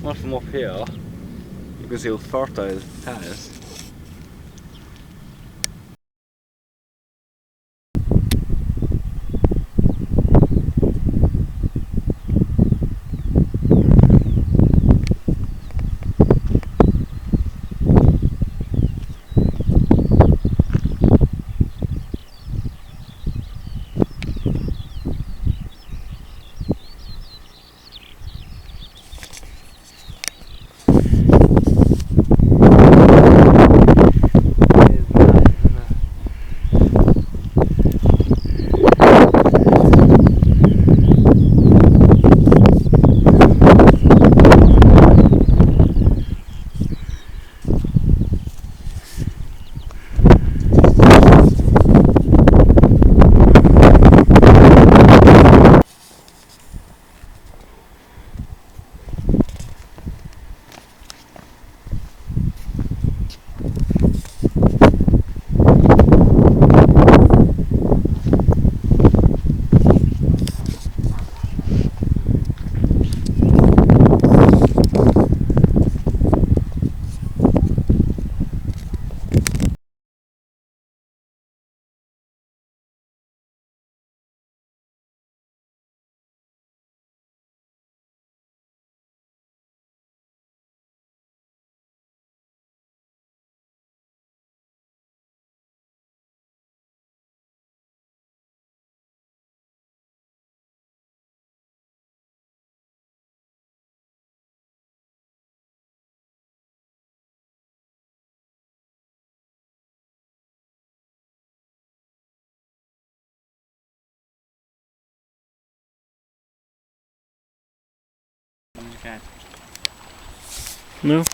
Not from up here. You can see how fertile that is. Okay. No?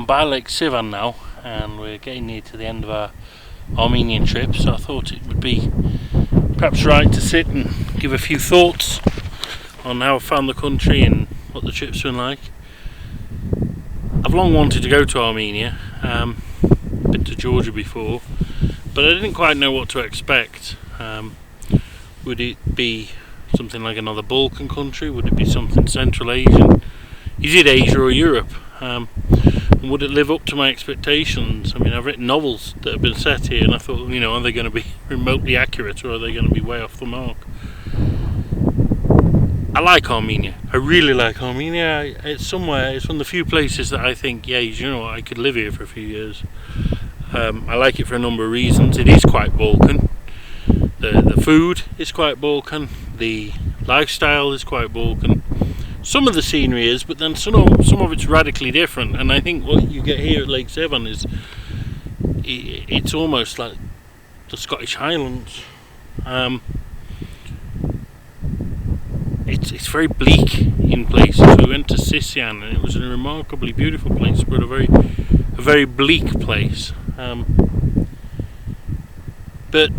By Lake Yerevan now, and we're getting near to the end of our Armenian trip, so I thought it would be perhaps right to sit and give a few thoughts on how I found the country and what the trip's been like. I've long wanted to go to Armenia, been to Georgia before, but I didn't quite know what to expect. Would it be something like another Balkan country? Would it be something Central Asian? Is it Asia or Europe? And would it live up to my expectations? I mean, I've written novels that have been set here, and I thought, you know, are they going to be remotely accurate, or are they going to be way off the mark? I like Armenia. I really like Armenia. It's one of the few places that I think, yeah, you know what, I could live here for a few years. I like it for a number of reasons. It is quite Balkan. The food is quite Balkan. The lifestyle is quite Balkan. Some of the scenery is, but then some of it's radically different. And I think what you get here at Lake Yerevan is it's almost like the Scottish Highlands. It's very bleak in places. We went to Scenic, and it was a remarkably beautiful place, but a very bleak place. But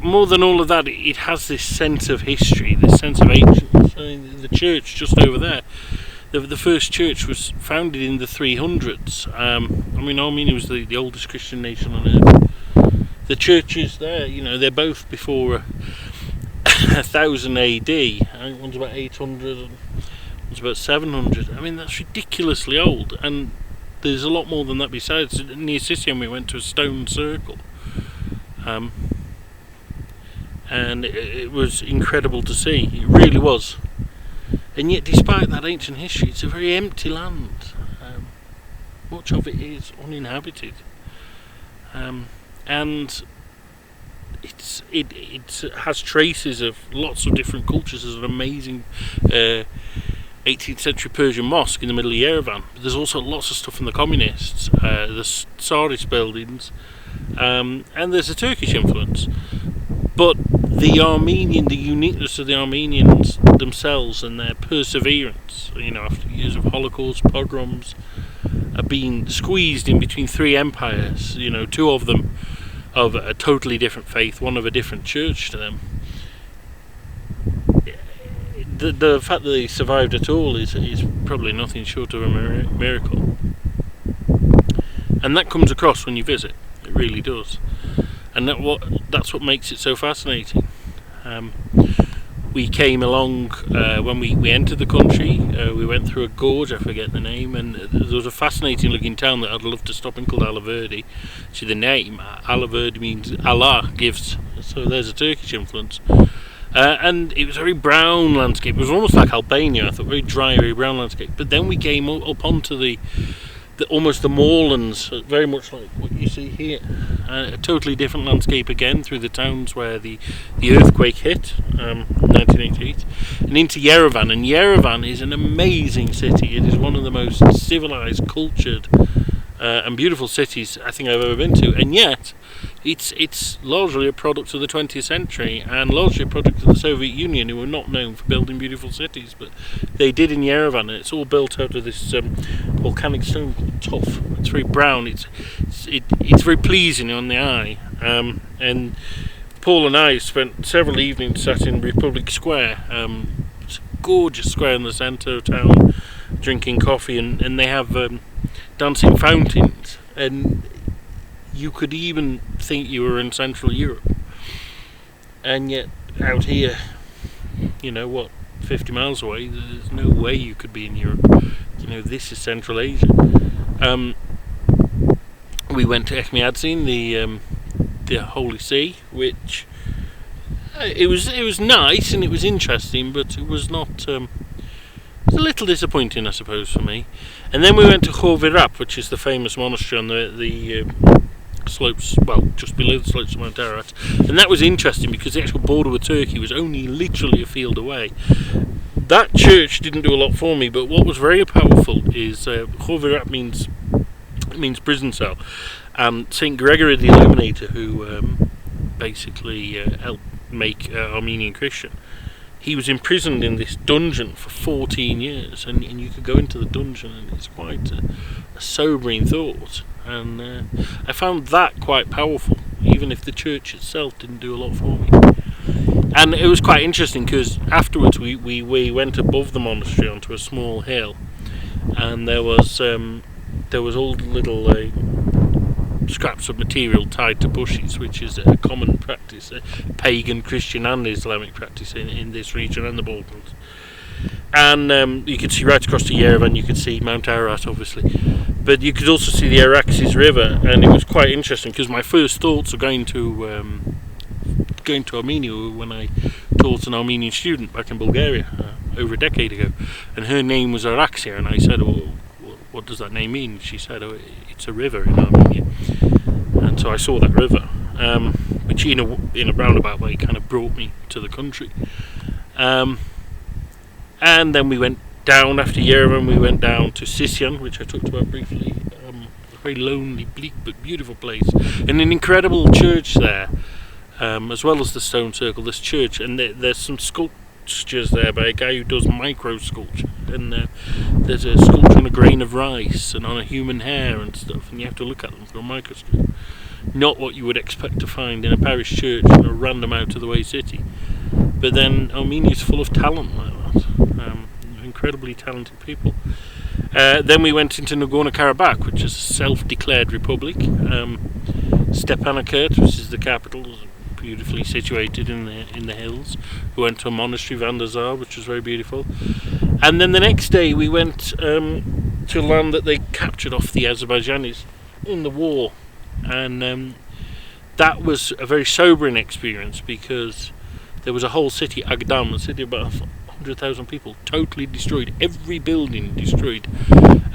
more than all of that, it has this sense of history, this sense of ancientness. I mean, the church just over there, the first church was founded in the 300s. I mean, Armenia was the oldest Christian nation on earth. The churches there, you know, they're both before 1000 AD. I think one's about 800 and one's about 700. I mean, that's ridiculously old, and there's a lot more than that besides. Near Scenic we went to a stone circle. And it was incredible to see. It really was. And yet, despite that ancient history, it's a very empty land. Much of it is uninhabited. And it has traces of lots of different cultures. There's an amazing 18th century Persian mosque in the middle of Yerevan. But there's also lots of stuff from the communists, the Tsarist buildings, and there's a Turkish influence. But the uniqueness of the Armenians themselves and their perseverance, after years of Holocaust, pogroms, are being squeezed in between three empires, two of them of a totally different faith, one of a different church to them. The fact that they survived at all is probably nothing short of a miracle. And that comes across when you visit, it really does. And that's what makes it so fascinating. We came along when we entered the country. We went through a gorge, I forget the name, and there was a fascinating looking town that I'd love to stop in called Alaverdi. Actually, the name Alaverdi means Allah gives, so there's a Turkish influence. And it was a very brown landscape. It was almost like Albania. I thought, very dry, very brown landscape. But then we came up onto the almost the moorlands, very much like what you see here. A totally different landscape again through the towns where the earthquake hit, 1988, and into Yerevan. And Yerevan is an amazing city. It is one of the most civilized, cultured, and beautiful cities I think I've ever been to. And yet, it's largely a product of the 20th century and largely a product of the Soviet Union, who were not known for building beautiful cities, but they did in Yerevan. And it's all built out of this volcanic stone called tuff. It's very brown. It's very pleasing on the eye. And Paul and I spent several evenings sat in Republic Square. It's a gorgeous square in the centre of town, drinking coffee, and they have dancing fountains, and you could even think you were in Central Europe. And yet out here, 50 miles away, there's no way you could be in Europe. This is Central Asia. We went to Etchmiadzin, the Holy See, which it was nice and it was interesting, but it was not. It was a little disappointing, I suppose, for me. And then we went to Khovirap, which is the famous monastery on the slopes, just below the slopes of Mount Ararat. And that was interesting because the actual border with Turkey was only literally a field away. That church didn't do a lot for me, but what was very powerful is Khovirap means prison cell, and St. Gregory the Illuminator, who basically helped make Armenian Christian, he was imprisoned in this dungeon for 14 years, and you could go into the dungeon, and it's quite a sobering thought. And I found that quite powerful, even if the church itself didn't do a lot for me. And it was quite interesting because afterwards we went above the monastery onto a small hill, and there was all little scraps of material tied to bushes, which is a common practice, a pagan, Christian and Islamic practice in this region and the Balkans. And you could see right across to Yerevan, you could see Mount Ararat obviously, but you could also see the Araxes River, and it was quite interesting because my first thoughts of going to Armenia were when I taught an Armenian student back in Bulgaria over a decade ago, and her name was Araxia, and I said, what does that name mean? She said, it's a river in Armenia. And so I saw that river, which in a roundabout way kind of brought me to the country. And then we went down after Yerevan. We went down to Sisyan, which I talked about briefly. A very lonely, bleak but beautiful place, and an incredible church there, as well as the stone circle. This church, and there's some sculptures there by a guy who does micro sculpture, and there's a sculpture on a grain of rice and on a human hair and stuff, and you have to look at them through a microscope. Not what you would expect to find in a parish church in a random out of the way city. But then Armenia is full of talent like that, incredibly talented people. Then we went into Nagorno-Karabakh, which is a self-declared republic. Stepanakert, which is the capital, is beautifully situated in the hills. We went to a monastery, Vandazar, which was very beautiful. And then the next day we went to land that they captured off the Azerbaijanis in the war, and that was a very sobering experience because there was a whole city, Agdam, a city of about 100,000 people, totally destroyed, every building destroyed,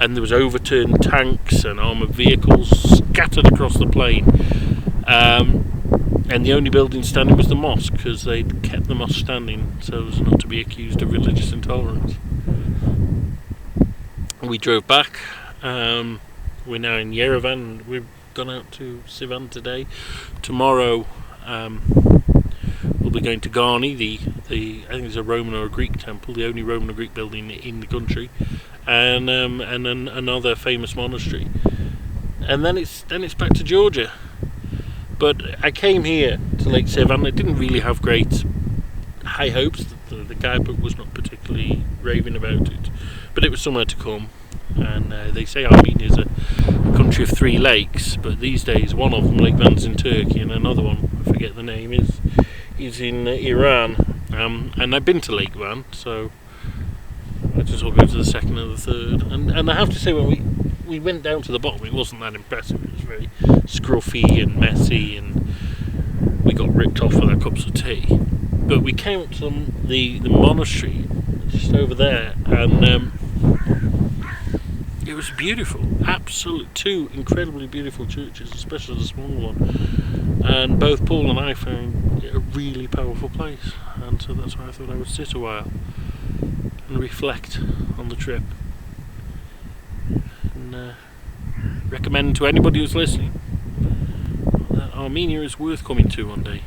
and there was overturned tanks and armoured vehicles scattered across the plain. And the only building standing was the mosque, because they'd kept the mosque standing so as not to be accused of religious intolerance. We drove back. We're now in Yerevan. We've gone out to Sivan today. Tomorrow we'll be going to Garni, the I think it's a Roman or a Greek temple, the only Roman or Greek building in the country, and another famous monastery. And then it's back to Georgia. But I came here to Lake Sevan. I didn't really have great high hopes. The guidebook was not particularly raving about it, but it was somewhere to come. And they say Armenia is a country of 3 lakes, but these days one of them, Lake Van's in Turkey, and another one, I forget the name, is in Iran. And I've been to Lake Van, so I just will go to the second and the third. And I have to say, when we went down to the bottom, it wasn't that impressive. It was very scruffy and messy, and we got ripped off with our cups of tea. But we came up to the monastery just over there, and it was beautiful. Absolute 2 incredibly beautiful churches, especially the smaller one. And both Paul and I found it a really powerful place, and so that's why I thought I would sit a while and reflect on the trip. And recommend to anybody who's listening that Armenia is worth coming to one day.